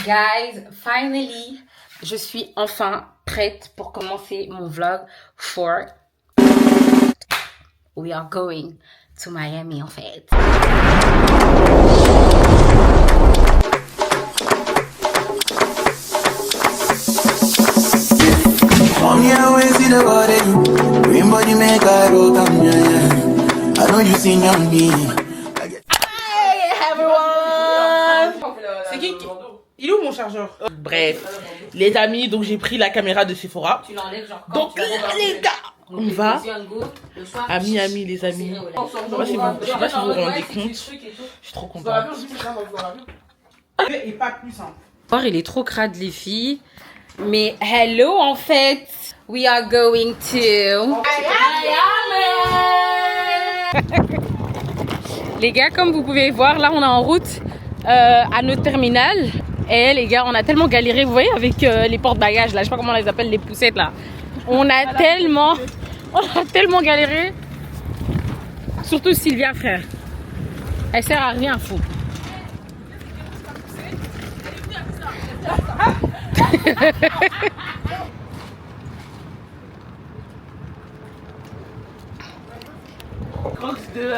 Guys, finally, je suis enfin prête pour commencer mon vlog for we are going to Miami en fait. C'est qui? Il est où mon chargeur? Bref, les amis, donc j'ai pris la caméra de Sephora. Tu l'enlèves genre Donc là, les gars, on va à Miami, les amis. Je sais pas si vous vous rendez compte. Je suis trop contente. Et pas plus simple. Il est trop crade les filles. Mais hello en fait. We are going to Les gars, comme vous pouvez voir, là on est en route à notre terminal. Et les gars, on a tellement galéré, vous voyez, avec les porte-bagages là, je sais pas comment on les appelle, les poussettes là. On a tellement galéré. Surtout Sylvia, frère. Elle sert à rien, fou. Crocs de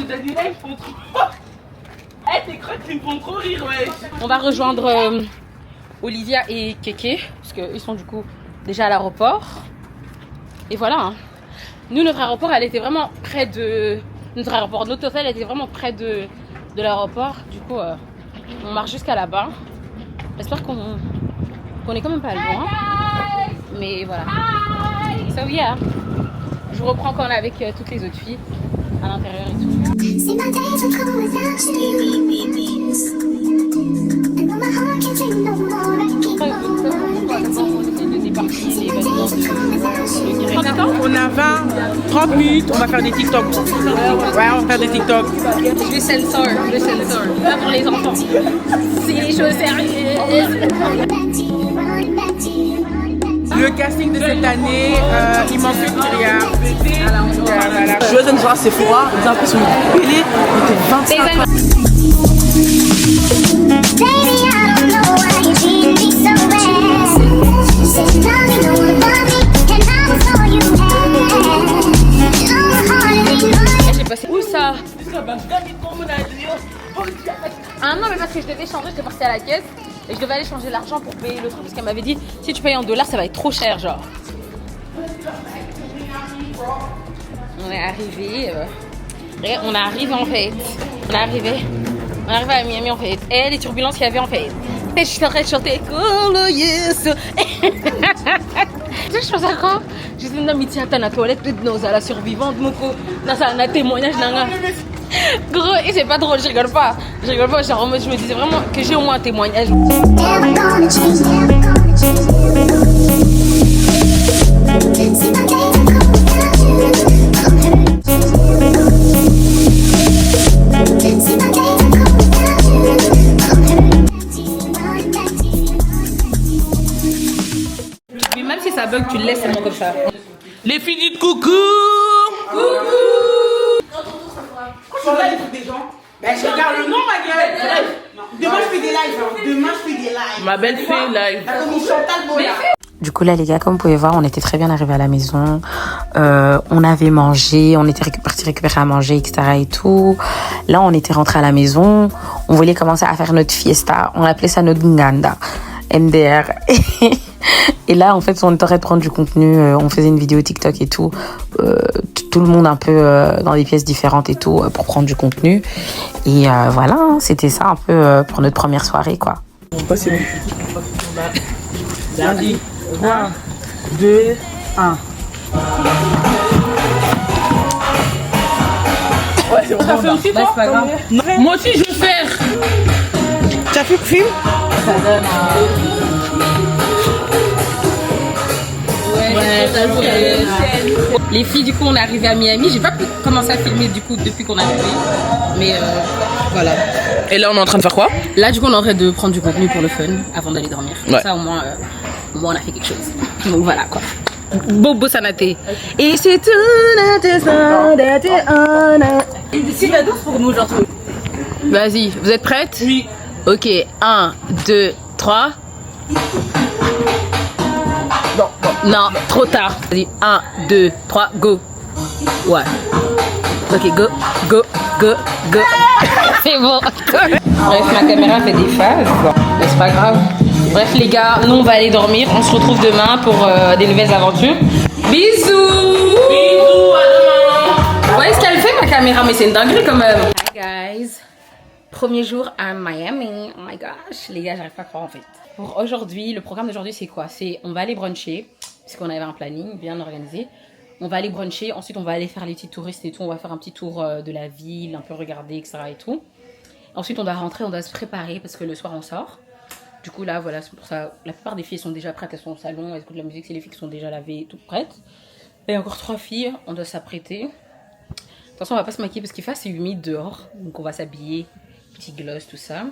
Daniela, ils font trop. Tes crocs, ils me font trop rire, ouais. On va rejoindre Olivia et Keke, parce qu'ils sont du coup déjà à l'aéroport. Et voilà. Hein. Nous, notre aéroport, elle était vraiment près de. Notre hôtel était vraiment près de l'aéroport. Du coup, on marche jusqu'à là-bas. J'espère qu'on est quand même pas loin. Mais voilà. So yeah. Je vous reprends quand on est avec toutes les autres filles à l'intérieur et tout. On a 20-30 minutes, on va faire des TikTok. Ouais, on va faire des TikTok. Je censure. Pas pour les enfants. C'est les choses sérieuses. Le casting de cette année, il manque Kyria. Je vais voir Sephora, les impressions sont pélées, on était 25 ans. Où ça? Ah non, mais parce que je devais changer, j'étais partie à la caisse et je devais aller changer l'argent pour payer le truc parce qu'elle m'avait dit si tu payes en dollars ça va être trop cher genre. On est arrivé, on arrive en fait, on arrive à Miami en fait. Et les turbulences qu'il y avait en fait. Et je suis en train de chanter Call yes. Tu sais, je pense à quoi? Je dis non mais tiens t'as la toilette de nos à la survivante moko. Non ça un témoignage nanga. Gros, et c'est pas drôle, je rigole pas, genre en mode je me disais vraiment que j'ai au moins un témoignage. Mais même si ça bug, tu le laisses seulement comme ça. Les filles dites coucou. Quand tu regardes des gens, ben je regarde le nom, ma gueule. Demain je fais des lives. Ma belle fait live. Du coup là les gars, comme vous pouvez voir, on était très bien arrivés à la maison, on avait mangé, on était parti récupérer à manger, etc. et tout. Là on était rentré à la maison, on voulait commencer à faire notre fiesta, on appelait ça notre Nganda, MDR. Et là en fait on était en train de prendre du contenu, on faisait une vidéo TikTok et tout, tout le monde un peu dans des pièces différentes et tout pour prendre du contenu. Et voilà, hein, c'était ça un peu pour notre première soirée quoi. C'est bon. Lundi. 3, 2, 1. Ouais, c'est bon. Ça fait aussi toi? C'est pas grave. Moi aussi, je veux faire. Tu as fait le film? Ça donne Les filles, du coup, on est arrivé à Miami. J'ai pas pu commencer à filmer du coup depuis qu'on est arrivé. Mais voilà. Et là, on est en train de faire quoi? Là, du coup, on est en train de prendre du contenu pour le fun avant d'aller dormir. Ouais. Ça, au moins, on a fait quelque chose. Donc voilà quoi. Bobo Sanaté. Et c'est tout. Et d'ici la douce pour nous, genre. Vas-y, vous êtes prêtes? Oui. Ok, 1, 2, 3. Non, trop tard. Vas-y, 1, 2, 3, go. Ouais. Ok, go, go, go, go. C'est bon. Bref, ma caméra fait des phases. Mais c'est pas grave. Bref, les gars, nous on va aller dormir. On se retrouve demain pour des nouvelles aventures. Bisous. Bisous, à demain. Vous voyez ce qu'elle fait, ma caméra? Mais c'est une dinguerie quand même. Hi guys. Premier jour à Miami. Oh my gosh. Les gars, j'arrive pas à croire en fait. Pour aujourd'hui, le programme d'aujourd'hui c'est quoi? C'est on va aller bruncher. Parce qu'on avait un planning bien organisé. On va aller bruncher. Ensuite, on va aller faire les petits touristes et tout. On va faire un petit tour de la ville, un peu regarder, etc. et tout. Ensuite, on doit rentrer, on doit se préparer parce que le soir on sort. Du coup, là, voilà, c'est pour ça. La plupart des filles sont déjà prêtes, elles sont au salon, elles écoutent la musique. C'est les filles qui sont déjà lavées, toutes prêtes. Et encore 3 filles, on doit s'apprêter. Attention, on va pas se maquiller parce qu'il fait assez humide dehors. Donc, on va s'habiller, petit gloss, tout ça.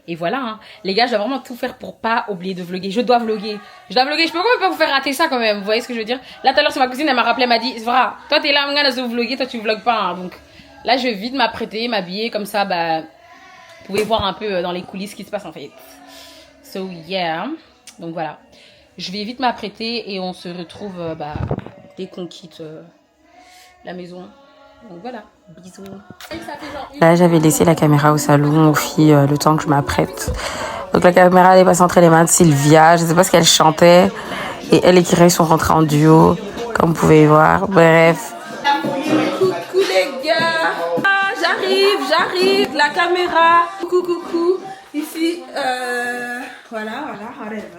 Et voilà, hein. Les gars, je dois vraiment tout faire pour pas oublier de vlogger. Je dois vlogger. Je dois vlogger. Je peux quand même pas vous faire rater ça quand même. Vous voyez ce que je veux dire? Là, tout à l'heure, c'est ma cousine, elle m'a rappelé, elle m'a dit, c'est vrai, toi, t'es là, on de vlogger, toi, tu vlogues pas. Hein. Donc, là, je vais vite m'apprêter, m'habiller, comme ça, bah, vous pouvez voir un peu dans les coulisses ce qui se passe en fait. So yeah, donc voilà. Je vais vite m'apprêter et on se retrouve dès qu'on quitte la maison. Donc voilà, bisous. Là, j'avais laissé la caméra au salon aux filles le temps que je m'apprête. Donc la caméra elle est passée entre les mains de Sylvia. Je sais pas ce qu'elle chantait. Et elle et Kira sont rentrés en duo, comme vous pouvez voir. Bref. Coucou les gars. Ah, j'arrive, la caméra. Coucou. Ici, voilà, arrête.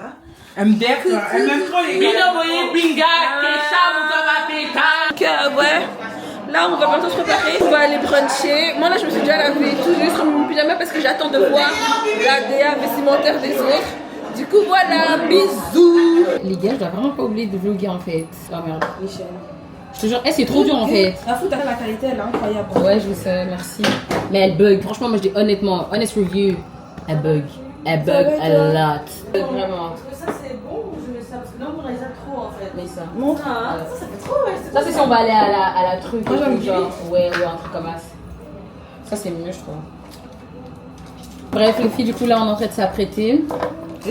Elle m'aime trop les gars. Ouais. Là, on va bientôt se préparer. On va aller bruncher. Moi, là, je me suis déjà lavé et tout. J'ai juste remis mon pyjama parce que j'attends de voir la DA vestimentaire des autres. Du coup, voilà, bisous. Les gars, je dois vraiment pas oublier de vlogger en fait. Oh merde, Michel. Je te jure, c'est trop dur en fait. La foot, la qualité, elle est incroyable. Ouais, je sais, merci. Mais elle bug. Franchement, moi je dis honnêtement, honest review, elle bug. Elle bug a lot. Vraiment. Ça, c'est bon ou je mets ça? Parce que là, on les a trop en fait. Mais ça. Montre, hein. Ça fait trop, ouais. Ça, c'est si on va aller à la truc. Moi, j'aime genre. Ouais, un truc comme ça. Ça, c'est mieux, je trouve. Bref, les filles, du coup, là, on est en train de s'apprêter.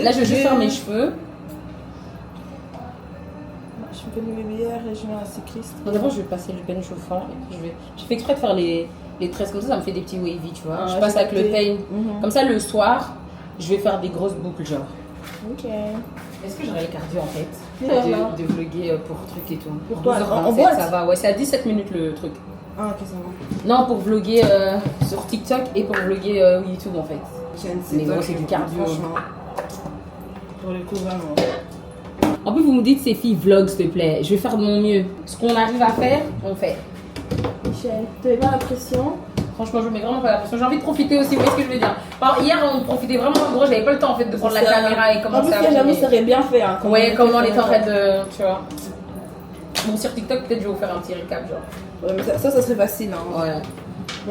Là, je vais juste faire mes cheveux. Je me fais mes meilleurs et je mets un cycliste. D'abord, je vais passer le peigne chauffant. Et puis, je fais exprès de faire les tresses comme ça me fait des petits wavy, tu vois. Je passe avec le peigne. Comme ça, le soir, je vais faire des grosses boucles, genre. Ok. Est-ce que j'aurai le cardio en fait de vlogger pour truc et tout? Pour toi, 12h27, en boîte ça va. Ouais, c'est à 17 minutes le truc. Ah, ok, ça va. Non, pour vlogger sur TikTok et pour vlogger YouTube en fait. Mais gros, c'est du cardio. Franchement. Pour le coup, vraiment. En plus, vous me dites ces filles vlog, s'il te plaît. Je vais faire de mon mieux. Ce qu'on arrive à faire, on fait. Michel, t'avais pas la pression? Franchement, je mets vraiment pas la pression. J'ai envie de profiter aussi, vous voyez ce que je veux dire? Alors, hier, on profitait vraiment, en gros, j'avais pas le temps en fait de prendre la caméra et commencer à. En plus, j'avoue, ça aurait bien fait. Hein, ouais, comment on est en train de. Tu vois. Bon, sur TikTok, peut-être je vais vous faire un petit récap, genre. Ouais, mais ça serait facile. Hein. Ouais.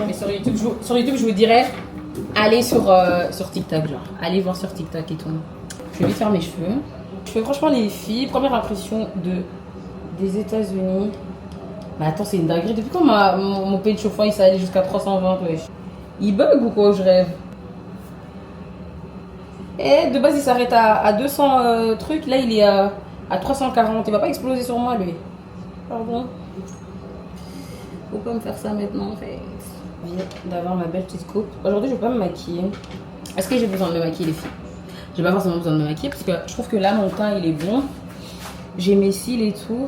Mais sur YouTube, je vous dirais, allez sur TikTok, genre. Allez voir sur TikTok et tout. Je vais vite faire mes cheveux. Je fais franchement les filles, première impression des États-Unis. Mais attends, c'est une dinguerie. Depuis quand mon peigne chauffant il s'est allé jusqu'à 320, wesh. Il bug ou quoi, je rêve? Et de base, il s'arrête à 200 trucs. Là, il est à 340. Il va pas exploser sur moi, lui. Pardon. Faut pas me faire ça maintenant, en fait. Je viens d'avoir ma belle petite coupe. Aujourd'hui, je vais pas me maquiller. Est-ce que j'ai besoin de me maquiller, les filles? J'ai pas forcément besoin de me maquiller parce que je trouve que là, mon teint, il est bon. J'ai mes cils et tout.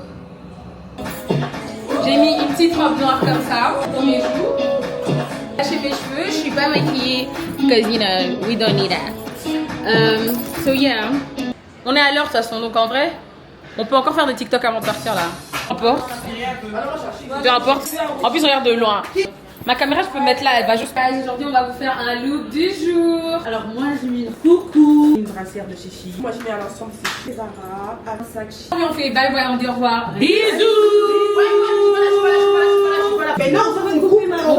J'ai mis une petite robe noire comme ça pour mes joues. Lâcher mes cheveux, je suis pas maquillée. Because, you know, we don't need that. So yeah. On est à l'heure de toute façon, donc en vrai, on peut encore faire des TikTok avant de partir là. Peu importe. Peu importe. En plus, on regarde de loin. Ma caméra, je peux me mettre là, elle va juste pas. Aujourd'hui, on va vous faire un look du jour. Alors, moi, j'ai mis une coucou. Une brassière de chichi. Moi, je mets à l'ensemble, c'est Zara, un sac chichi. On fait bye bye, on dit au revoir. Bisous. Mais non, ça va une couper maintenant.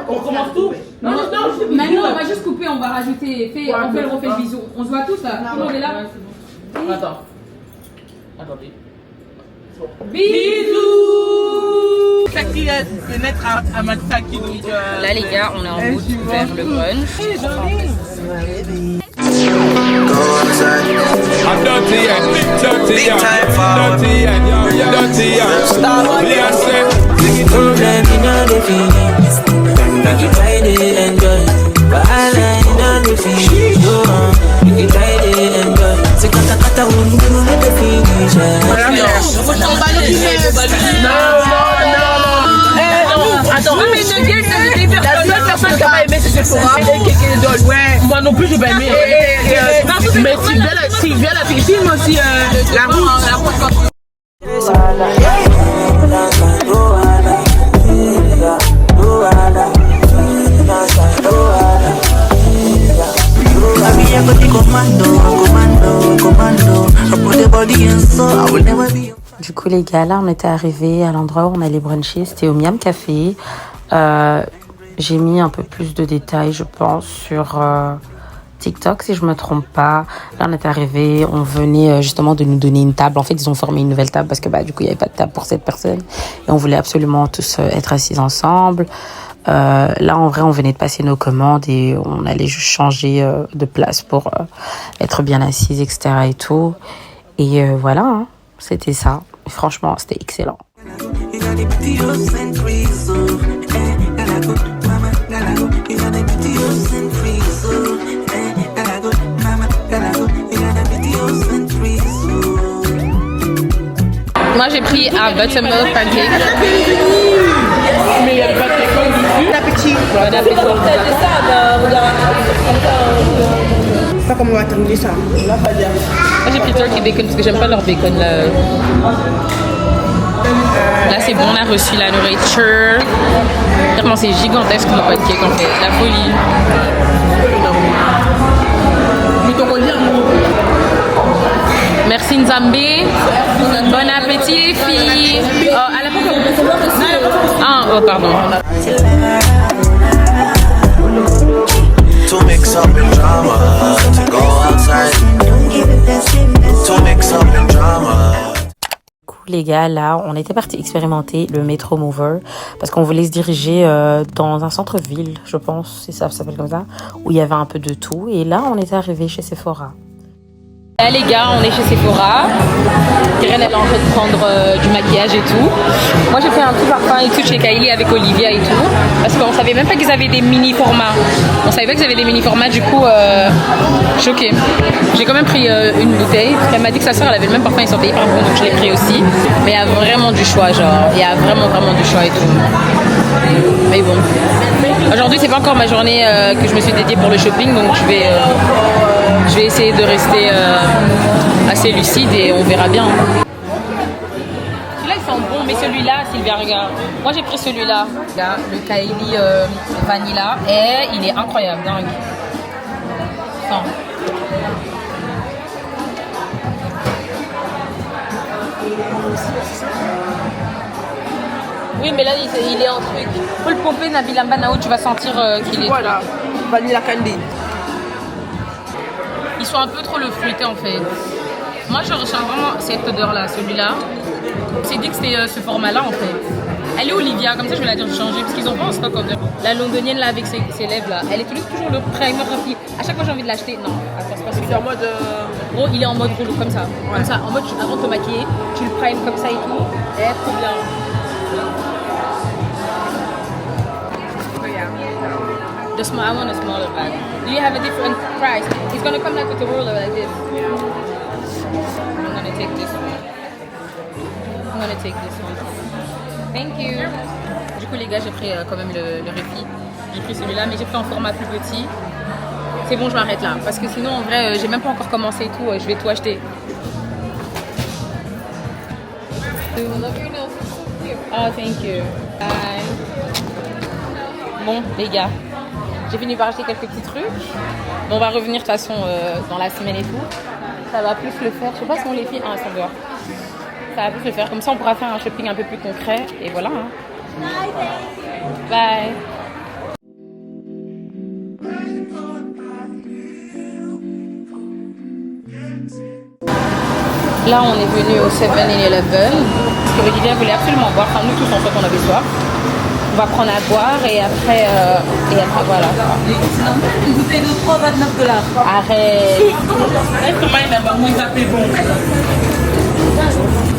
On commence tout. Non, maintenant, on va juste couper, on va rajouter. On refait le bisou. On se voit tous là. Tout le monde est là. Attends. Attendez. Bisous. C'est mettre à Matsaki. Là les gars, on est en route vers le brunch. I'm dirty and dirty and dirty and dirty and stop. Beyonce. Problem in all the feelings. You can try to enjoy, but I like all the feelings. Go on, you can try to enjoy. C'est quand t'as voulu le finish. Attends, mais la seule personne qui a pas aimé c'est Sephora et Kéké Doll. Ouais, moi non plus j'ai pas aimé. Mais Sylvia la film aussi la route. Du coup les gars, là on était arrivés à l'endroit où on allait bruncher, c'était au Miam Café. J'ai mis un peu plus de détails je pense sur TikTok si je me trompe pas. Là on est arrivé, on venait justement de nous donner une table. En fait ils ont formé une nouvelle table parce que du coup il n'y avait pas de table pour cette personne et on voulait absolument tous être assis ensemble. Là en vrai on venait de passer nos commandes et on allait juste changer de place pour être bien assises etc et tout. Et voilà hein, c'était ça. Et franchement c'était excellent. Moi j'ai pris un buttermilk pancake. Mais il y a pas de bacon dessus. Bon appétit. Bon appétit. C'est pas comment on va terminer ça. Moi j'ai pris turkey bacon parce que j'aime pas leur bacon là. Là c'est bon, on a reçu la nourriture. Vraiment c'est gigantesque nos pancakes en fait, la folie. Merci Nzambi. Bon appétit les filles. Oh, à la fin, ah, oh pardon. To mix up in drama, to go outside. To mix up in drama. Les gars, là, on était partis expérimenter le Metro Mover parce qu'on voulait se diriger dans un centre-ville, je pense, c'est ça s'appelle comme ça, où il y avait un peu de tout. Et là, on est arrivé chez Sephora. Là les gars, on est chez Sephora. Irène elle est en train de prendre du maquillage et tout. Moi j'ai pris un petit parfum et tout chez Kylie avec Olivia et tout. Parce qu'on savait même pas qu'ils avaient des mini formats. On savait pas qu'ils avaient des mini formats, du coup choquée. J'ai quand même pris une bouteille. Elle m'a dit que sa soeur elle avait le même parfum, il sentait hyper bon donc je l'ai pris aussi. Mais il y a vraiment du choix, genre. Il y a vraiment du choix et tout. Mais bon. Aujourd'hui c'est pas encore ma journée que je me suis dédiée pour le shopping donc je vais essayer de rester assez lucide et on verra bien. Celui-là il sent bon mais celui-là Sylvia regarde. Moi j'ai pris celui-là. Le Kylie Vanilla et il est incroyable, dingue. Sent. Oui mais là il est en truc. Faut le pomper Nabila Banao, tu vas sentir qu'il est. Voilà, vanilla candy. Ils sont un peu trop le fruité en fait. Moi je ressens vraiment cette odeur là, celui-là. C'est dit que c'était ce format là en fait. Elle est Olivia, comme ça je vais la dire de changer parce qu'ils ont pas en stock odeur. La londonienne là avec ses lèvres là, elle utilise toujours le primer rempli. À chaque fois j'ai envie de l'acheter. Non, attends, c'est pas celui-là. Il est en mode. Gros, il est en mode rouleau comme ça. Ouais. Comme ça, en mode avant de te maquiller, tu le primes comme ça et tout. Et trop bien. The small, I want a smaller bag. Do you have a different price? It's gonna come like with a roller like this. I'm gonna take this one. I'm gonna take this one. Thank you. Du coup les gars, j'ai pris quand même le Refi. J'ai pris celui-là, mais j'ai pris en format plus petit. C'est bon, je m'arrête là. Parce que sinon, en vrai, j'ai même pas encore commencé et tout. Je vais tout acheter. Oh, thank you. Bye. Bon, les gars. J'ai fini par acheter quelques petits trucs. Bon, on va revenir de toute façon dans la semaine et tout. Ça va plus le faire. Je sais pas si on les fait. Ah, elles sont dehors. Ça va plus le faire. Comme ça, on pourra faire un shopping un peu plus concret. Et voilà. Hein. Bye. Là, on est venu au 7-Eleven. Olivia voulait absolument boire. Enfin, nous tous en fait on avait soif. On va prendre à boire et après voilà. Une bouteille d'eau 3,29 $. Arrête.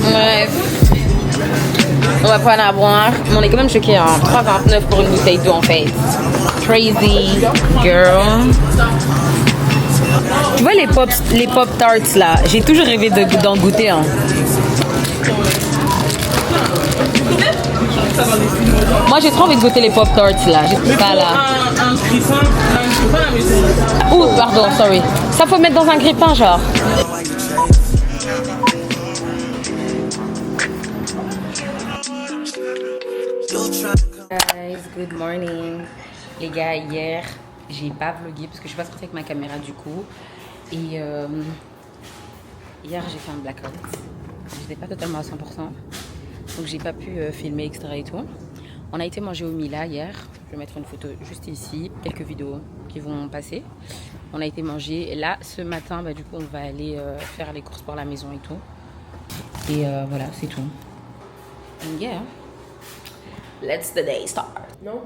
Bref. On va prendre à boire. Mais on est quand même choqués. Hein. 3,29 pour une bouteille d'eau en fait. Crazy girl. Tu vois les pop tarts là, j'ai toujours rêvé d'en goûter. Hein. Moi j'ai trop envie de goûter les pop tarts là. J'ai ça là. Ouh pardon, sorry. Ça faut mettre dans un grille-pain genre. Guys, good morning. Les gars, hier j'ai pas vlogué parce que je suis pas sortie avec ma caméra du coup. Et hier j'ai fait un blackout. J'étais pas totalement à 100%. Donc j'ai pas pu filmer extra et tout. On a été manger au Mila hier. Je vais mettre une photo juste ici. Quelques vidéos qui vont passer. On a été manger. Et là, ce matin, du coup, on va aller faire les courses pour la maison et tout. Et voilà, c'est tout. And yeah. Let's the day start. Non?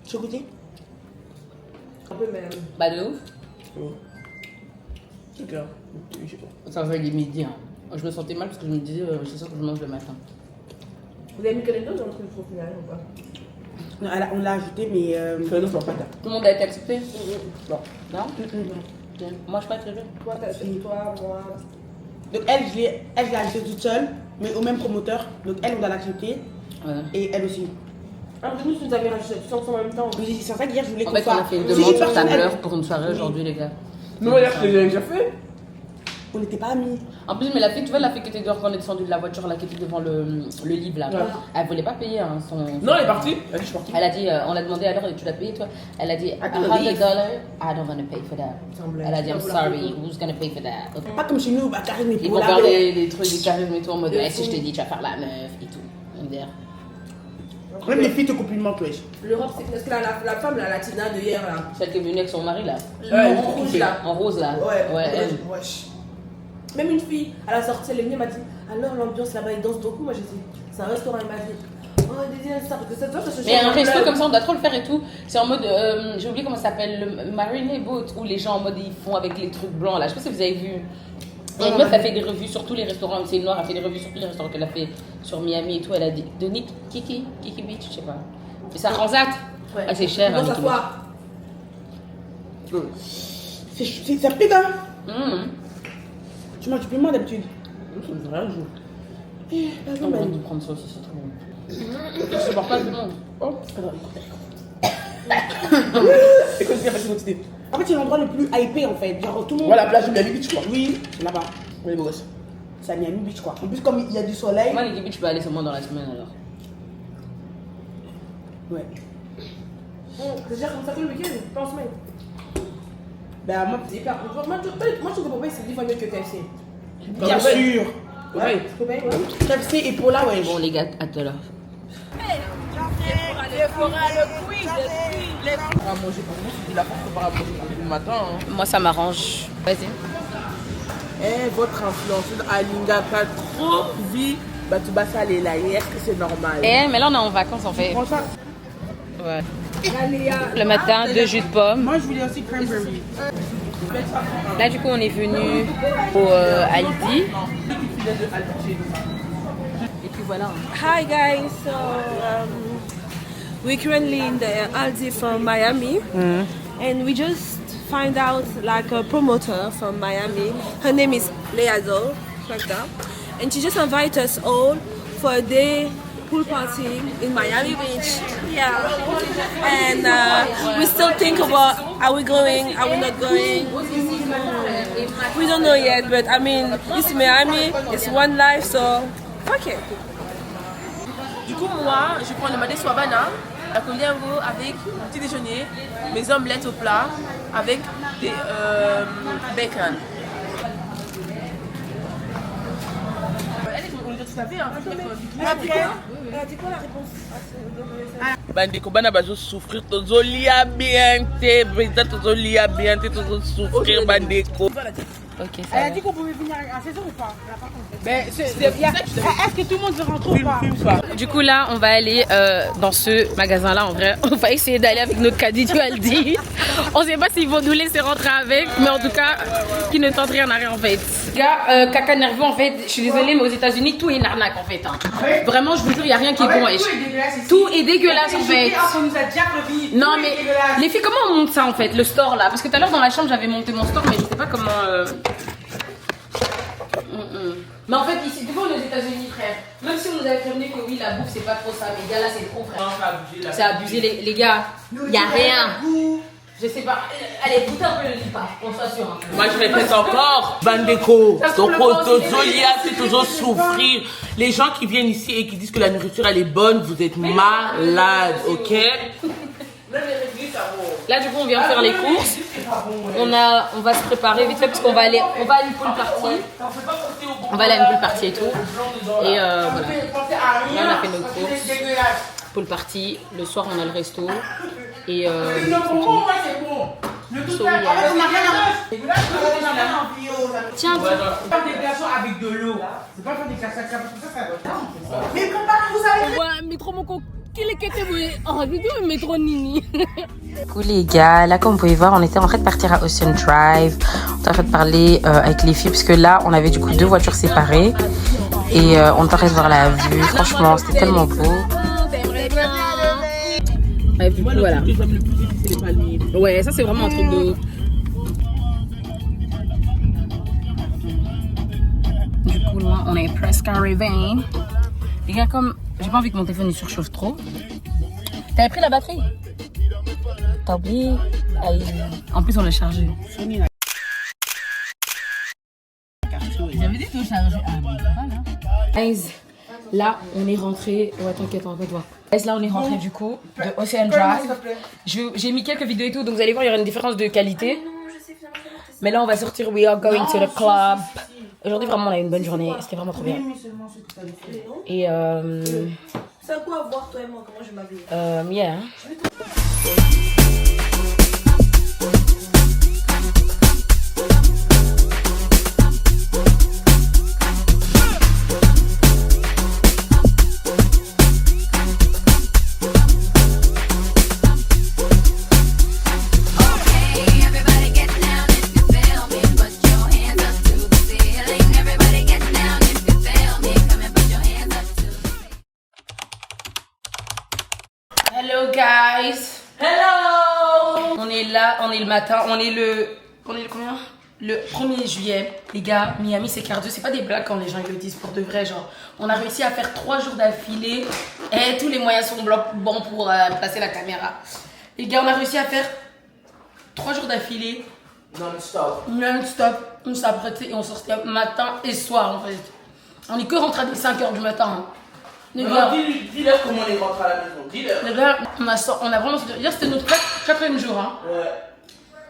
Tu as goûté? Un peu même. Bah de ouf. C'est clair. Ça fait les midi. Hein. Je me sentais mal parce que je me disais, c'est ça que je mange le matin. Vous avez mis quelle dose entre le trop final ou pas? On l'a ajouté, mais Tout le monde a été accepté? Non. Non? Moi, je suis pas très bien. Toi, t'as fini, toi, moi. Donc elle, je l'ai achetée toute seule, mais au même promoteur. Donc elle, on doit l'accepter. Ouais. Et elle aussi. Ah, nous, tu nous avais rajouté tous ensemble en même temps. Oui, c'est ça qu'hier, je voulais En qu'on fait, on soit... a fait une Si demande une sur personne, Tumblr elle- pour une soirée aujourd'hui, les gars. Non, hier, je l'ai déjà fait. On n'était pas amis. En plus, mais la fille, tu vois, la fille qui était dehors quand on est descendu de la voiture, là, qui était devant le livre, là. Ouais. Elle voulait pas payer hein, son. Non, elle est partie. Elle dit, je suis partie. Elle a dit, on l'a demandé alors, tu l'as payé toi? Elle a dit, $100. I don't want to pay for that. Elle a dit, I'm sorry, who's gonna pay for that? Pas comme chez nous, Karim et Ils Paula. vont faire des trucs, des charismes et tout en mode, si je t'ai dit, tu vas faire la meuf et tout. On dirait. Même les filles te complimentent, wesh. L'Europe, c'est parce que la femme, la latina de hier, là. Celle qui est venue avec son mari, là. En rouge, là. En rose, là. Ouais, elle. wesh. Même une fille, à la sortie, elle est venue, elle m'a dit, alors l'ambiance là-bas, ils dansent beaucoup. Moi, j'ai dit, c'est un restaurant, elle m'a dit, oh, ça, parce que cette fois, ça se change. Mais un resto comme ça, on doit trop le faire et tout. C'est en mode, j'ai oublié comment ça s'appelle, le Marine Boat, où les gens en mode ils font avec les trucs blancs là. Je sais pas si vous avez vu. Il y a une meuf, elle fait des revues sur tous les restaurants. C'est une noire, elle fait des revues sur tous les restaurants qu'elle a fait sur Miami et tout. Elle a dit, de Kiki Beach, je sais pas. Mais c'est un transat. Ouais. Ah, c'est cher. Non, hein, ça Nikki Beach. Ça pique, hein. Tu manges du piment d'habitude. Ça me fait rien, je Pardon, On va Manu. nous prendre ça aussi, c'est trop bon. Je supporte pas le piment. Oh, Écoute, c'est facile d'idée. En fait, c'est l'endroit le plus hypé en fait. Genre, tout le monde. Voilà, la plage de Miami Beach, quoi. Oui, c'est là-bas. Oui, beau gosse. C'est à Miami Beach, quoi. En plus, comme il y a du soleil. Moi, Nikki Beach, je peux aller seulement dans la semaine alors. Ouais. C'est déjà comme ça que le week-end, pas en semaine. Ben, moi, C'est hyper. Moi, je trouve que Popeye, c'est 10 fois mieux que KFC. bien sûr. Ouais, Popeye, ouais. KFC et Paula, ouais. Bon, les gars, à tout à l'heure. À manger pour vous, c'est la force de pas à manger pour le matin. Hein. Moi, ça m'arrange. Vas-y. Eh, votre influenceuse Alinga, pas trop vie. Bah, tu vas ça aller là, est-ce que c'est normal? Eh, mais là, on est en vacances en fait. Prends ça. Ouais. Le matin, 2 jus de pomme. Moi, je voulais aussi cranberry. Là, du coup, on est venu au Aldi. Et puis voilà. Hi guys, so we're currently in the Aldi from Miami, and we just find out like a promoter from Miami. Her name is Leazo, like that, and she just invited us all for a day pool party in Miami Beach. Yeah, and we still think about are we going, are we not going. We don't know yet, but I mean it's Miami, it's one life, so fuck it. Du coup, moi, je prends le madé swabana, la koliango avec mon petit déjeuner, mes omelettes au plat avec des bacon. Après, elle a dit quoi la réponse? Bandeko bana bazo souffrir tozolia bien te, beza tozolia bien te, tozo souffrir bandeko. Ok, ça Elle a va. dit qu'on pouvait venir à 16h ou pas? Elle a pas compris. Mais Est-ce que tout le monde veut rentrer ou pas? Du coup là on va aller dans ce magasin là en vrai. On va essayer d'aller avec notre caddie du Aldi. On sait pas s'ils vont nous laisser rentrer avec, mais en tout cas qui ne tente rien à rien en fait. Gars, caca nerveux en fait, je suis désolée mais aux États-Unis tout est une arnaque en fait. Hein. Vraiment je vous jure il y a rien qui est bon. Wesh. Tout est dégueulasse en fait. Non mais les filles comment on monte ça en fait, le store là? Parce que tout à l'heure dans la chambre j'avais monté mon store mais je sais pas comment. Mais en fait, ici, devant les États-Unis, frère, même si on nous avait prévenu que oui, la bouffe c'est pas trop ça, mais gars là c'est trop, frère. C'est abusé, les gars. Y a rien. Je sais pas. Allez, goûtez un peu le lipa, on s'assure. Hein. moi je répète encore, Bandeko. Donc Zolia, c'est toujours souffrir. Les gens qui viennent ici et qui disent que la nourriture elle est bonne, vous êtes malades, ok? Là du coup on vient faire les courses. On va se préparer vite fait parce qu'on va aller à une pool party. On va aller à une pool party et tout. Et voilà. Là on a fait nos courses. Pool party. Le soir on a le resto. Et tiens, avec de l'eau. C'est pas faire des cassacas parce que ça va. Mais préparez-vous avec. ouais, mais trop mon con. Quel est que tu en vidéo mais trop nini. Du coup les gars, là comme vous pouvez voir, on était en train de partir à Ocean Drive. On était en train de parler avec les filles parce que là on avait du coup 2 voitures séparées. Et on était en train de voir la vue. Franchement c'était tellement beau. Ouais, du coup voilà. Ouais, ça c'est vraiment un truc de ouf. Du coup là on est presque arrivé. Les gars, comme j'ai pas envie que mon téléphone il surchauffe trop. T'avais pris la batterie? T'as oublié? Aïe. En plus on l'a chargé. J'avais dit que je chargeais. Ah mais voilà. Guys, là on est rentré. Ouais t'inquiète, on va pas te voir. Guys, là on est rentré du coup de Ocean Drive. J'ai mis quelques vidéos et tout, donc vous allez voir il y aura une différence de qualité. Mais là on va sortir. We are going to the club. Aujourd'hui vraiment on a eu une bonne journée, c'était vraiment trop bien. Et C'est à quoi voir toi et moi comment je m'habille? yeah. Hello guys. Hello. On est là, on est le matin, on est le combien? Le 1er juillet. Les gars, Miami c'est cardio, c'est pas des blagues quand les gens ils le disent pour de vrai, genre on a réussi à faire 3 jours d'affilée et tous les moyens sont bons pour placer la caméra. Les gars, on a réussi à faire 3 jours d'affilée non-stop. On s'apprêtait et on sortait matin et soir en fait. On est que rentré à 5h du matin. Hein. Dis-leur comment on est rentré à la maison. Dis-leur. Les gars, on a vraiment senti. Hier, c'était notre 4e jour. Hein. Ouais.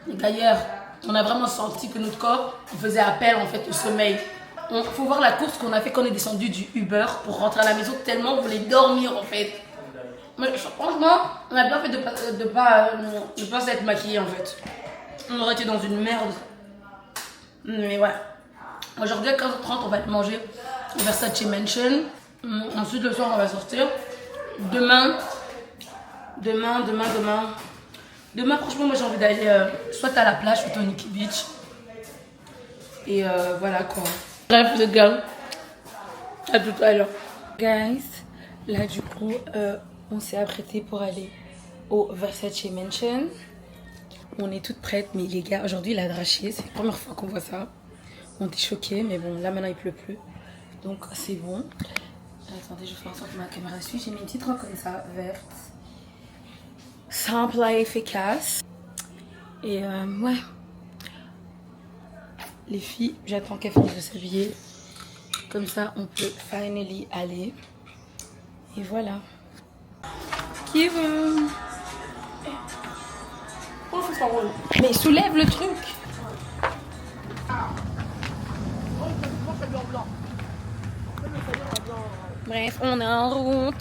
Les gars, hier, on a vraiment senti que notre corps il faisait appel en fait au sommeil. Il faut voir la course qu'on a fait quand on est descendu du Uber pour rentrer à la maison tellement on voulait dormir en fait. Mais franchement, on a bien fait de pas s'être maquillé en fait. On aurait été dans une merde. Mais ouais. Aujourd'hui à 15h30, on va aller manger au Versace Mansion. Ensuite le soir on va sortir. Demain franchement moi j'ai envie d'aller soit à la plage, soit au Nikki Beach. Et voilà quoi. Bref les gars, à tout à l'heure. Guys, là du coup on s'est apprêté pour aller au Versace Mansion. On est toutes prêtes mais les gars aujourd'hui il a draché, c'est la première fois qu'on voit ça. On était choqués mais bon là maintenant il pleut plus. Donc c'est bon. Attendez, je vais faire en sorte que ma caméra suit. J'ai mis une petite robe comme ça, verte. Simple et efficace. Et ouais. Les filles, j'attends qu'elles finissent de s'habiller. Comme ça, on peut finally aller. Et voilà. Qui veut? Oh, faut s'en rouler. Mais soulève le truc. Bref, on est en route.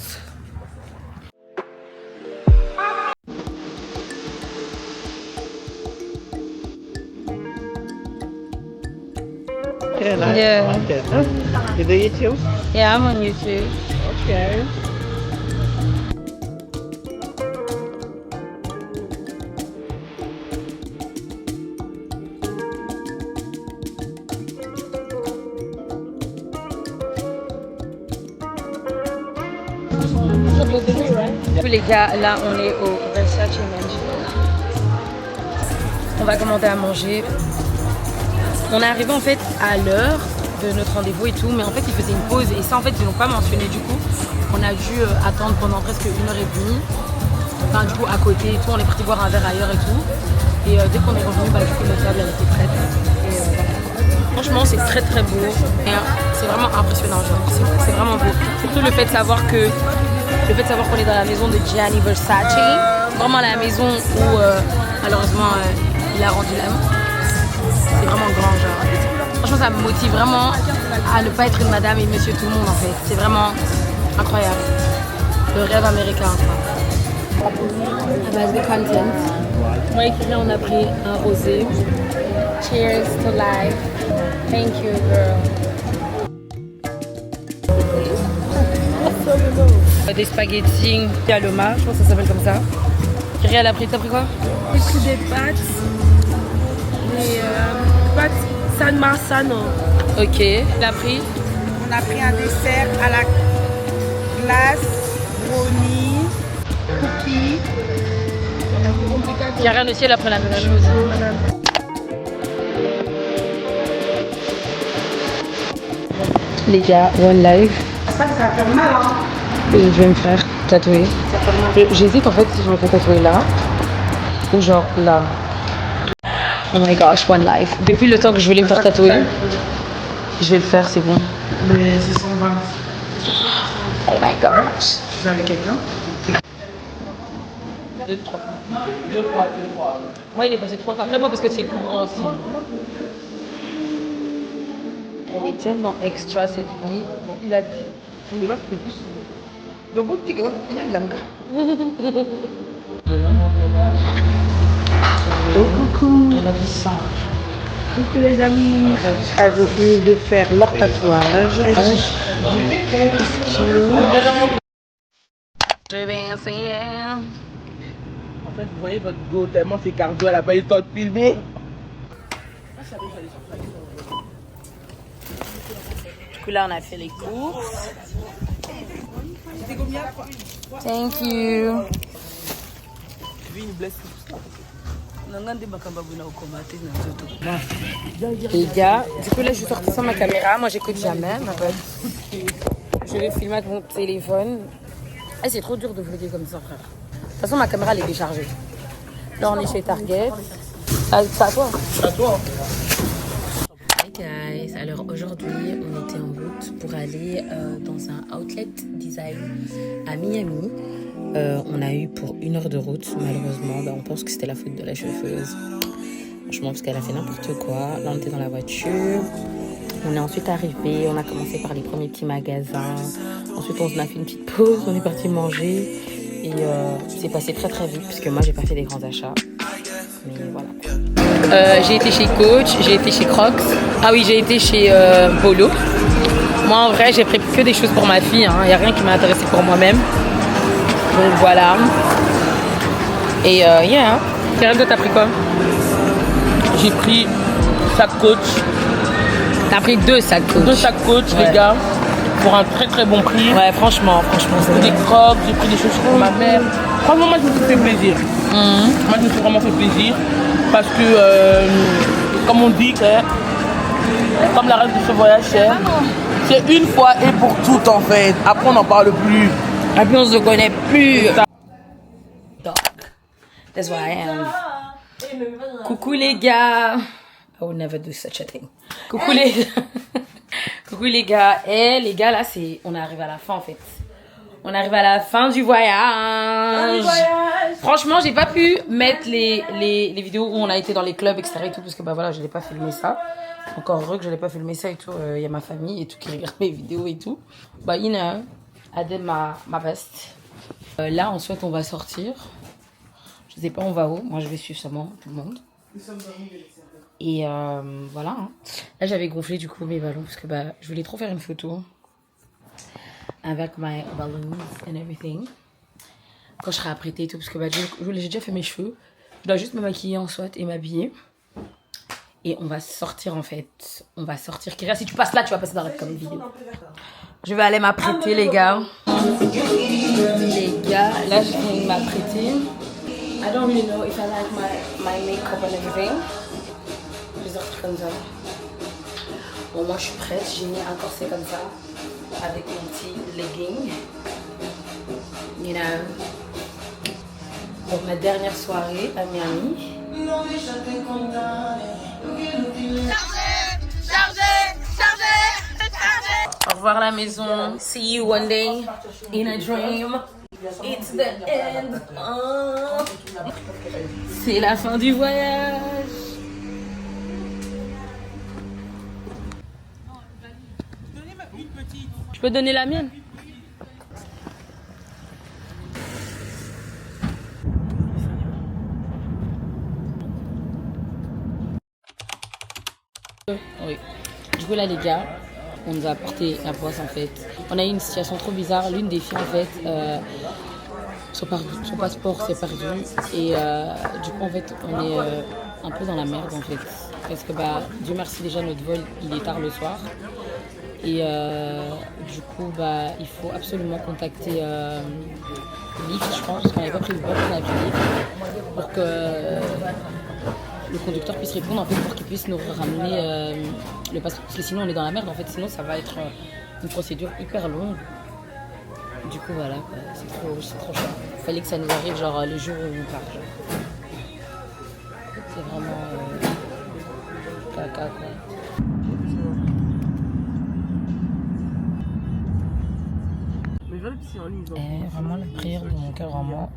Yeah. You do YouTube? Yeah, I'm on YouTube. Okay. Tous les gars, là on est au Versace Mansion. On va commander à manger. On est arrivé en fait à l'heure de notre rendez-vous et tout, mais en fait ils faisaient une pause et ça en fait ils n'ont pas mentionné du coup. On a dû attendre pendant presque 1h30. Enfin du coup à côté et tout, on est parti boire un verre ailleurs et tout. Et dès qu'on est revenu, bah, du coup notre table elle était prête. Et, franchement c'est très très beau. Et c'est vraiment impressionnant, genre c'est vraiment beau. Surtout le fait de savoir que qu'on est dans la maison de Gianni Versace, vraiment la maison où malheureusement il a rendu l'âme. C'est vraiment grand genre. Franchement ça me motive vraiment à ne pas être une madame et monsieur tout le monde en fait. C'est vraiment incroyable. Le rêve américain quoi. À base de content. Moi et Kyria on a pris un rosé. Cheers to life. Thank you girl. Des spaghettis Paloma, je pense que ça s'appelle comme ça. Kyria elle a pris, t'as pris quoi? J'ai pris des pâtes. Des pâtes San Marzano. Ok, elle a pris. On a pris un dessert à la glace, brownie, cookies. Kyria aussi elle a pris la même chose. Les gars, One Life. Ça fait mal, hein? Je vais me faire tatouer. J'hésite en fait si je me fais tatouer là ou genre là. Oh my gosh, One Life. Depuis le temps que je voulais me faire tatouer, je vais le faire, c'est bon. Mais c'est 120. Oh my gosh. Vous avez quelqu'un? 2, 3. Moi il est passé 3 fois. Après moi parce que c'est courant aussi. Elle est tellement extra cette nuit. Bon, il a dit. Il va plus. Donc, bon, petit gars, il y a de l'âme. Coucou. Coucou les amis. Elles veulent de faire leur tatouage. Je vais essayer. En fait, vous voyez votre go tellement c'est cardio, elle a pas eu le temps de filmer. Du coup là on a fait les courses. Thank you. Les gars, du coup là je suis sortie sans ma caméra, moi j'écoute jamais ma pote. Je vais filmer avec mon téléphone. Ah, c'est trop dur de vlogger comme ça frère. De toute façon ma caméra elle est déchargée. Là on est chez Target. Ah, c'est à toi. C'est à toi. Hey guys, alors aujourd'hui on était en route pour aller dans un outlet design à Miami. On a eu pour 1 heure de route, malheureusement, on pense que c'était la faute de la chauffeuse. Franchement, parce qu'elle a fait n'importe quoi. Là on était dans la voiture, on est ensuite arrivé, on a commencé par les premiers petits magasins. Ensuite on a fait une petite pause, on est parti manger. Et c'est passé très très vite puisque moi j'ai pas fait des grands achats. Mais voilà. J'ai été chez Coach, j'ai été chez Crocs. Ah oui, j'ai été chez Polo. Moi en vrai j'ai pris que des choses pour ma fille, hein. Il n'y a rien qui m'a intéressé pour moi-même. Donc voilà. Et yeah. Karen, toi t'as pris quoi? J'ai pris sac Coach. T'as pris 2 sacs Coach. 2 sacs Coach, Ouais. les gars. Pour un très très bon prix. Ouais, franchement, c'est Des crocs, j'ai pris des choses pour ma mère. Franchement, moi je me suis fait plaisir. Moi je me suis vraiment fait plaisir. Parce que, comme on dit, comme la règle de ce voyage, c'est une fois et pour toutes en fait. Après on n'en parle plus. Et puis on se connaît plus. Dog. That's what I am. Coucou les gars. I would never do such a thing. Coucou les Coucou les gars. Et les gars là c'est on est arrivé à la fin en fait. On arrive à la fin du voyage. Franchement, j'ai pas pu mettre les vidéos où on a été dans les clubs, etc. et tout, parce que bah voilà, je n'ai pas filmé ça. Encore heureux que je n'ai pas filmé ça et tout. Il y a ma famille et tout qui regarde mes vidéos et tout. Bah, you know, I did my best. Là, ensuite, on va sortir. Je sais pas, on va où. Moi, je vais suivre seulement tout le monde. Et voilà. Hein. Là, j'avais gonflé du coup mes ballons parce que bah, je voulais trop faire une photo avec mes balloons and everything. Quand je serai apprêtée et tout, parce que bah, j'ai déjà fait mes cheveux. Je dois juste me maquiller en soit et m'habiller. Et on va sortir en fait. On va sortir. Kyria, si tu passes là, tu vas passer dans la comme vidéo. Je vais aller m'apprêter, les gars. Les gars, là, je viens de m'apprêter. I don't really know if I like my makeup and everything. Je vais sortir comme ça. Bon, moi, je suis prête. J'ai mis un corset comme ça. Avec mon petit legging. You know. Donc, ma dernière soirée à Miami. Au revoir la maison. See you one day in a dream. It's the end. Oh. C'est la fin du voyage. Je peux donner la mienne? Oui. Du coup là les gars, on nous a apporté la poisse en fait. On a eu une situation trop bizarre. L'une des filles en fait, son passeport s'est perdu et du coup en fait on est un peu dans la merde en fait. Parce que bah Dieu merci déjà notre vol il est tard le soir. Et du coup bah il faut absolument contacter Lyft je pense parce qu'on n'avait pas pris le vol, on a pris Lyft pour que le conducteur puisse répondre en fait pour qu'il puisse nous ramener le passeport parce que sinon on est dans la merde en fait, sinon ça va être une procédure hyper longue. Du coup voilà quoi. C'est trop cher. Il fallait que ça nous arrive genre le jour où on part. Genre. C'est vraiment caca quoi. Vraiment la prière de mon cœur vraiment.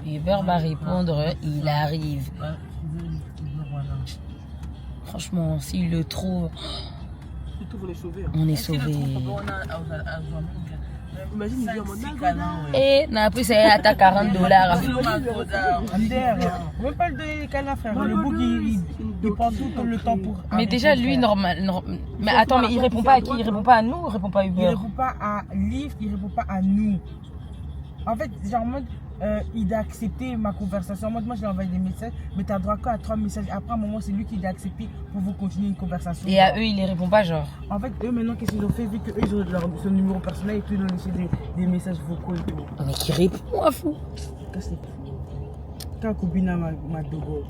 Uber va répondre, il arrive. Franchement, s'il le trouve, on est sauvés. Et n'a plus c'est à ta $40. On veut pas le donner qu'à la frère. Le bouc il prend tout le temps pour. Mais déjà lui normal. Mais attends, mais il répond pas à qui? Il répond pas à nous ou il répond pas à Uber? Il répond pas à Lyft, il répond pas à nous. En fait, genre en mode il a accepté ma conversation. En mode moi je lui ai envoyé des messages, mais tu as droit qu'à 3 messages. Après un moment c'est lui qui l'a accepté pour vous continuer une conversation. Et à eux il les répond pas genre? En fait eux maintenant qu'est-ce qu'ils ont fait vu qu'eux ils ont son numéro personnel et tout ils ont laissé des messages vocaux et tout. Mais qui répond à fou? Qu'est-ce que c'est? Quand Koubina m'a dogo,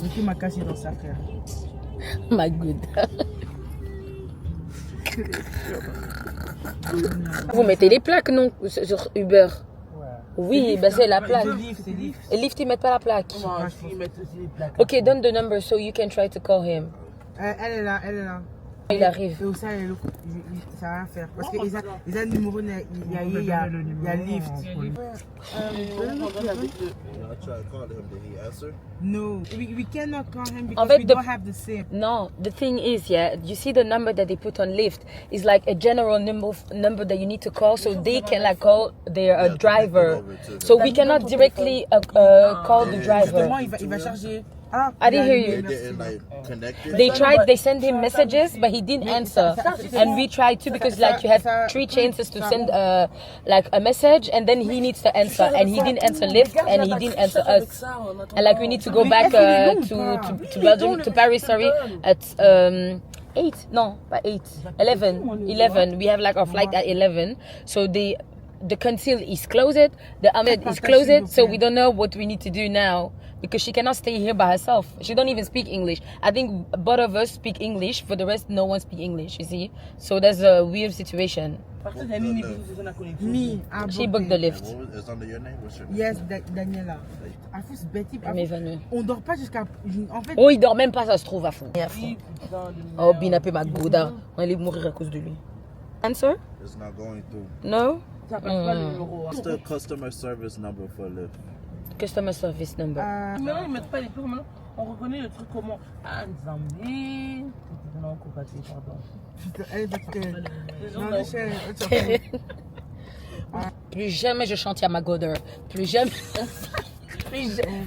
Vicky m'a cassé dans sa frère. My good. Vous mettez les plaques non sur Uber? Oui, bah c'est la plaque. C'est Lyft. Et Lyft, ils mettent pas la plaque. Non, ils mettent aussi les plaques. Ok, donne the number so you can try to call him. Elle est là. Il arrive. Et aussi, ça va rien faire. Parce qu'ils ont le numéro, il y a Lyft. No, we cannot call him because we don't have the SIM. No, the thing is, yeah, you see the number that they put on Lyft is like a general number that you need to call so they can like call their driver. So we cannot directly call the driver. Justement, il va charger. I didn't hear you. They tried, they sent him messages, but he didn't answer. And we tried too because like you have 3 chances to send like a message and then he needs to answer. And he didn't answer Lyft and he didn't answer us. And like we need to go back to Belgium, to Paris, sorry, at 8, no, not 8, 11. We have like our flight at 11. So the conceal is closed, the Ahmed is closed, so we don't know what we need to do now. Because she cannot stay here by herself. She don't even speak English. I think both of us speak English. For the rest, no one speak English, you see. So that's a weird situation. Me, She booked the lift. It's under your name? What's your name? Yes, Daniela. À fou, c'est bête. On dort pas jusqu'à... En fait... Oh, il dort même pas, ça se trouve à fond. Oh, Binapé ma gouda. On allait mourir à cause de lui. Answer? It's not going through. No? What's the customer service number for Lyft? Customer service number. Maintenant, ils mettent pas les tours, maintenant. On reconnaît le truc comment? Ah, Nzambi. Non, Kokati, pardon. Plus jamais je chante Yamagoder. Plus jamais.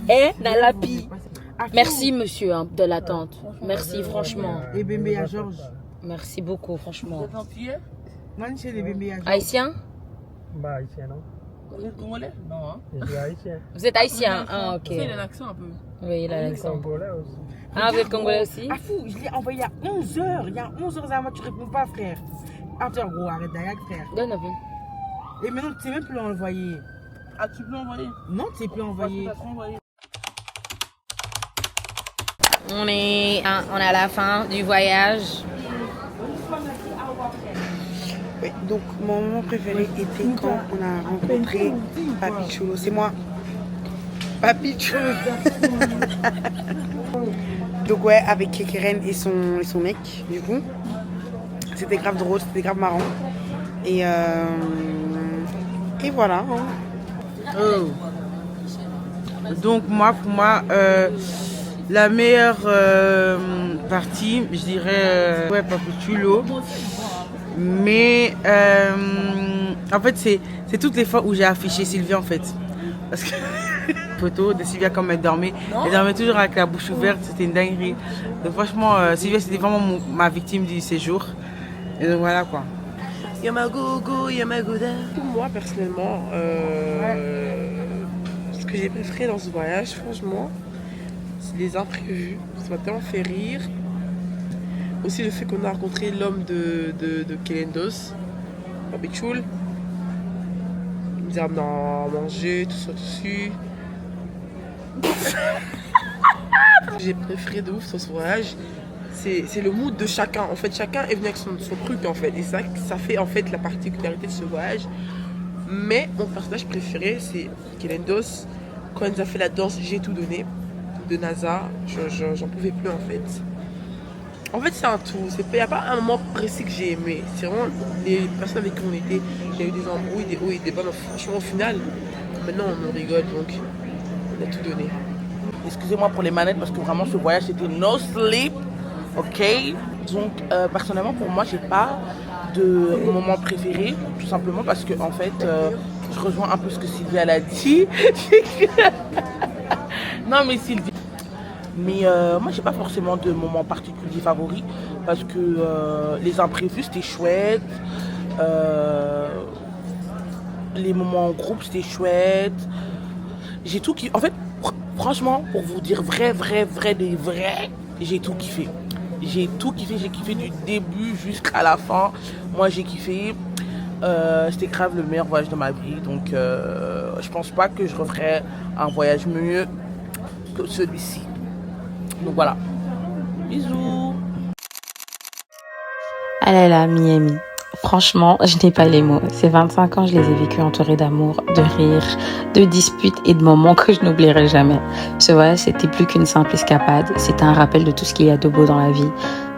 Eh, Nalapi. Merci, monsieur, hein, de l'attente. Merci, franchement. Et bébé à Georges. Merci beaucoup, franchement. Vous êtes antillais? Moi, c'est les bébés à Georges. Haïtien? Bah, haïtien, non? Vous êtes congolais? Non, hein? Je suis haïtien. Vous êtes haïtien? Ah, ok. Il a l'accent un peu. Oui, il a l'accent. Congolais aussi. Ah, vous êtes congolais aussi? Ah fou, je l'ai envoyé à 11h. Il y a 11h avant, tu réponds pas, frère. Attends, gros, arrête d'ailleurs, frère. Donne un peu. Et maintenant, tu sais même plus l'envoyer. Ah, tu peux envoyer? Non, tu sais plus envoyer. On est à la fin du voyage. Oui, donc mon moment préféré était quand on a rencontré Papi Chulo. C'est moi. Papi Chulo. Donc ouais, avec Kekeren et son mec, du coup. C'était grave drôle, c'était grave marrant. Et voilà. Hein. Oh. Donc pour moi, la meilleure partie, je dirais, ouais, Papi Chulo. Mais en fait, c'est toutes les fois où j'ai affiché Sylvia en fait. Parce que photo de Sylvia comme elle dormait. Elle dormait toujours avec la bouche ouverte, c'était une dinguerie. Donc franchement, Sylvia c'était vraiment ma victime du séjour. Et donc voilà quoi. Yamagogo, Yamagoda. Pour moi personnellement, ce que j'ai préféré dans ce voyage, franchement, c'est les imprévus. Ça m'a tellement fait rire. Aussi le fait qu'on a rencontré l'homme de Kelendos, Papi Chul. Il nous a amené à manger, tout ça dessus. J'ai préféré de ouf sur ce voyage, c'est le mood de chacun. En fait, chacun est venu avec son truc en fait. Et ça fait en fait la particularité de ce voyage. Mais mon personnage préféré, c'est Kelendos. Quand il nous a fait la danse J'ai tout donné de NASA, j'en pouvais plus en fait. En fait, c'est un tout. Il n'y a pas un moment précis que j'ai aimé. C'est vraiment les personnes avec qui on était. Il y a eu des embrouilles, des hauts et des bas. Mais franchement, au final, maintenant, on rigole. Donc, on a tout donné. Excusez-moi pour les manettes parce que vraiment, ce voyage, c'était no sleep. Ok? Donc, personnellement, pour moi, j'ai pas de moment préféré. Tout simplement parce que, en fait, je rejoins un peu ce que Sylvia l'a dit. Non, mais Sylvia. Mais moi, j'ai pas forcément de moment particulier favori parce que les imprévus, c'était chouette. Les moments en groupe, c'était chouette. J'ai tout kiffé. En fait, franchement, pour vous dire vrai, j'ai tout kiffé. J'ai tout kiffé. J'ai kiffé du début jusqu'à la fin. Moi, j'ai kiffé. C'était grave le meilleur voyage de ma vie. Donc, je pense pas que je referais un voyage mieux que celui-ci. Donc voilà, bisous. Ah là là, Miami. Franchement, je n'ai pas les mots. Ces 25 ans, je les ai vécus entourés d'amour, de rire, de disputes et de moments que je n'oublierai jamais. Ce voyage, c'était plus qu'une simple escapade. C'était un rappel de tout ce qu'il y a de beau dans la vie.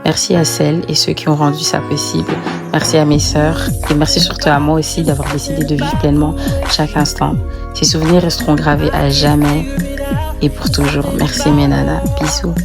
Merci à celles et ceux qui ont rendu ça possible. Merci à mes sœurs et merci surtout à moi aussi d'avoir décidé de vivre pleinement chaque instant. Ces souvenirs resteront gravés à jamais et pour toujours. Merci mes nanas. Bisous.